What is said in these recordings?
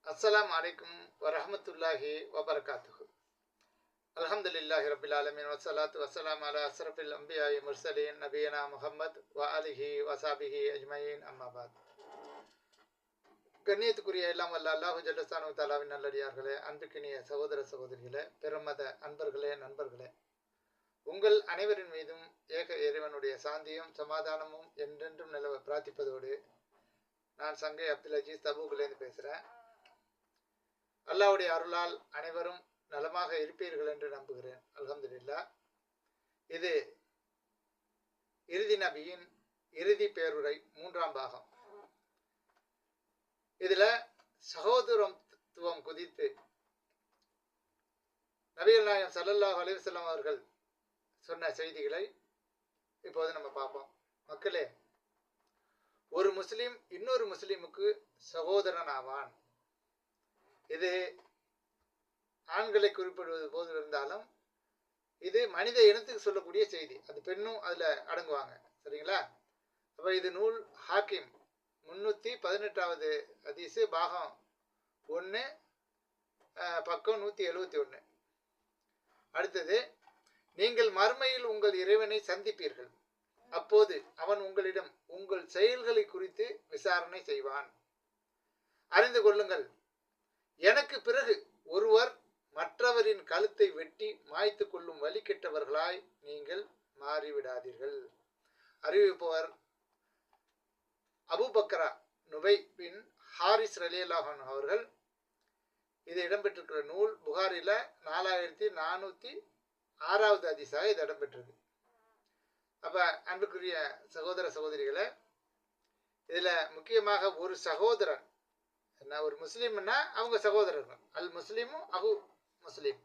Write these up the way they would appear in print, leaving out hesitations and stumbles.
அஸ்ஸலாமு அலைக்கும் வரஹ்மத்துல்லாஹி வபரகாத்துஹு. அல்ஹம்துலில்லாஹி ரப்பில் ஆலமீன் வஸ்ஸலாத்து வஸ்ஸலாமு அலா அஸ்ரஃபில் அன்பியாஇ முர்ஸலீன் நபியனா முஹம்மத் வ ஆலிஹி வஸஹ்பிஹி அஜ்மஈன். அம்மா பாத். கண்ணியத்துக்குரிய எல்லாம் வல்ல அல்லாஹு ஜல்லஷானு தஆலாவின் நல்லடியார்களே, அன்புக்கினிய சகோதர சகோதரிகளே, பெருமத அன்பர்களே, நண்பர்களே, உங்கள் அனைவரின் மீதும் ஏக இறைவனுடைய சாந்தியும் சமாதானமும் என்றென்றும் நிலவ பிரார்த்திப்பதோடு, நான் சங்கை அப்துல் அஜீஸ் தபூக்லேருந்து பேசுகிறேன். அல்லாஹ்வுடைய அருளால் அனைவரும் நலமாக இருப்பீர்கள் என்று நம்புகிறேன். அல்ஹம்துலில்லாஹ். இது இறுதி நபியின் இறுதி பேருரை 3ஆம் பாகம். இதுல சகோதரத்துவம் குறித்து நபிகள் நாயகம் ஸல்லல்லாஹு அலைஹி வஸல்லம் அவர்கள் சொன்ன செய்திகளை இப்போது நம்ம பார்ப்போம். மக்களே, ஒரு முஸ்லிம் இன்னொரு முஸ்லிமுக்கு சகோதரன் ஆவான். இது ஆண்களை குறிப்பிடுவது போது இருந்தாலும் இது மனித இனத்துக்கு சொல்லக்கூடிய செய்தி. அது பெண்ணும் அதுல அடங்குவாங்க. சரிங்களா? அப்ப இது நூல் ஹாக்கிம் 318வது ஹதீஸ், பாகம் 1, பக்கம் 171. அடுத்தது, நீங்கள் மறுமையில் உங்கள் இறைவனை சந்திப்பீர்கள். அப்போது அவன் உங்களிடம் உங்கள் செயல்களை குறித்து விசாரணை செய்வான். அறிந்து கொள்ளுங்கள், எனக்கு பிறகு ஒருவர் மற்றவரின் கழுத்தை வெட்டி மாய்த்து கொள்ளும் வழி கெட்டவர்களாய் நீங்கள் மாறிவிடாதீர்கள். அறிவிப்பவர் அபூபக்கர் நுபை பின் ஹாரிஸ் ரலியல்லாஹு அன்ஹு அவர்கள். இது இடம்பெற்றிருக்கிற நூல் புகாரில 4406வது ஹதீஸாக இது இடம்பெற்றிருக்கு. அப்ப அன்புக்குரிய சகோதர சகோதரிகளை, இதுல முக்கியமாக ஒரு சகோதரன், ஒரு முஸ்லீம்னா அவங்க சகோதரர்கள். அல் முஸ்லிமும் அஹு முஸ்லீம்,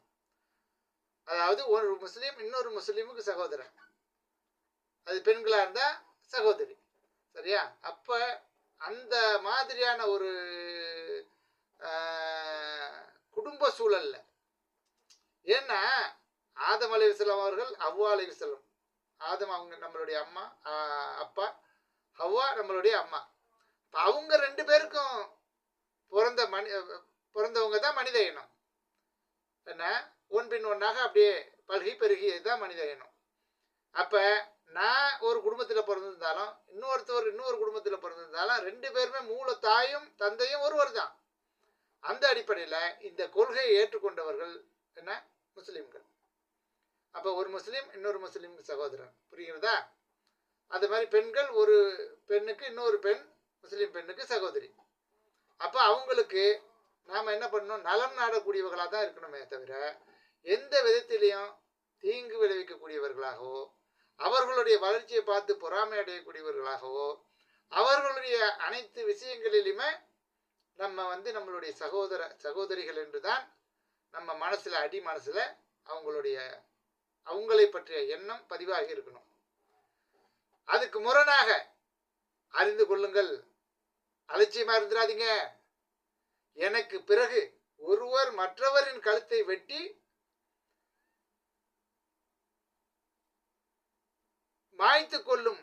அதாவது ஒரு முஸ்லீம் இன்னொரு முஸ்லீமுக்கு சகோதரன். அது பெண்களா இருந்தா சகோதரி. சரியா? அப்ப அந்த மாதிரியான ஒரு குடும்ப சூழல்ல, ஏன்னா ஆதம் அலைஹிஸ்ஸலாம் அவர்கள் ஹவ்வா அலைஹிஸ்ஸலாம், ஆதம் அவங்க நம்மளுடைய அம்மா அப்பா, ஹவ்வா நம்மளுடைய அம்மா. அவங்க 2 பேருக்கும் பிறந்தவங்க தான் மனித இனம். என்ன, ஒன் பின் ஒன்னாக அப்படியே பல்கி பெருகியது தான் மனித இனம். அப்ப நான் ஒரு குடும்பத்தில் பிறந்திருந்தாலும் இன்னொருத்தர் இன்னொரு குடும்பத்தில் பிறந்திருந்தாலும் 2 பேருமே மூல தாயும் தந்தையும் ஒருவர் தான். அந்த அடிப்படையில் இந்த கொள்கையை ஏற்றுக்கொண்டவர்கள் என்ன, முஸ்லிம்கள். அப்ப ஒரு முஸ்லீம் இன்னொரு முஸ்லீமுக்கு சகோதரன். புரிகிறதா? அது மாதிரி பெண்கள் ஒரு பெண்ணுக்கு இன்னொரு பெண் முஸ்லீம் பெண்ணுக்கு சகோதரி. அப்ப அவங்களுக்கு நாம என்ன பண்ணணும், நலம் நாடக்கூடியவர்களாக தான் இருக்கணுமே தவிர எந்த விதத்திலையும் தீங்கு விளைவிக்கக்கூடியவர்களாகவோ, அவர்களுடைய வளர்ச்சியை பார்த்து பொறாமை அடையக்கூடியவர்களாகவோ, அவர்களுடைய அனைத்து விஷயங்களிலுமே நம்ம நம்மளுடைய சகோதர சகோதரிகள் என்றுதான் நம்ம மனசுல அடி மனசுல அவங்களை பற்றிய எண்ணம் பதிவாகி இருக்கணும். அதுக்கு முரணாக அறிந்து கொள்ளுங்கள், அலட்சியமா இருந்துடாதீங்க. எனக்கு பிறகு ஒருவர் மற்றவரின் கழுத்தை வெட்டி மாய்த்து கொள்ளும்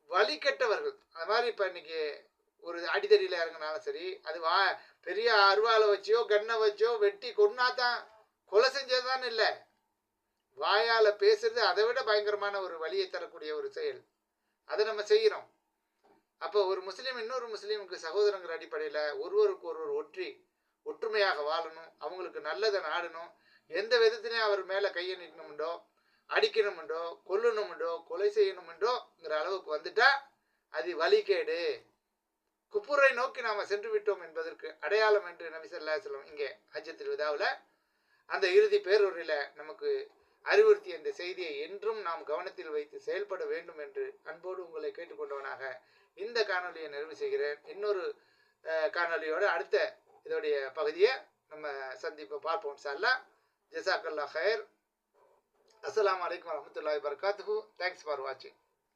வழி கெட்டவர்கள். அது மாதிரி இப்ப இன்னைக்கு ஒரு அடிதடியில இறங்கினாலும் சரி, அது பெரிய அருவாலை வச்சோ கண்ணை வச்சோ வெட்டி கொன்னாதான் கொலை செஞ்சதுதான் இல்லை, வாயால பேசுறது அதை விட பயங்கரமான ஒரு வழியை தரக்கூடிய ஒரு செயல். அதை நம்ம செய்யறோம். அப்போ ஒரு முஸ்லீம் இன்னொரு முஸ்லீமுக்கு சகோதரங்கிற அடிப்படையில் ஒருவருக்கு ஒருவர் ஒற்றுமையாக வாழணும், அவங்களுக்கு நல்லதை நாடணும். எந்த விதத்திலையும் அவர் மேலே கையை நீட்டணும்ண்டோ, அடிக்கணும்ண்டோ, கொல்லணும்ண்டோ, கொலை செய்யணும்ன்றோங்கிற அளவுக்கு வந்துட்டா அது வழிகேடு, குப்புரை நோக்கி நாம் சென்று விட்டோம் என்பதற்கு அடையாளம் என்று நபி ஸல்லல்லாஹு அலைஹி வஸல்லம் இங்கே ஹஜ்ஜத்துல் விதாவில் அந்த இறுதி பேருரையில் நமக்கு அறிவுறுத்திய இந்த செய்தியை என்றும் நாம் கவனத்தில் வைத்து செயல்பட வேண்டும் என்று அன்போடு உங்களை கேட்டுக்கொண்டவனாக இந்த காணொலியை நிறைவு செய்கிறேன். இன்னொரு காணொலியோடு அடுத்த இதோடைய பகுதியை நம்ம பார்ப்போம் இன்ஷா அல்லாஹ். ஜஸாக்கல்லாஹ் ஹைர். அஸ்ஸலாமு அலைக்கும் வரஹ்மத்துல்லாஹி வபரகாத்துஹு. தேங்க்ஸ் ஃபார் வாட்சிங்.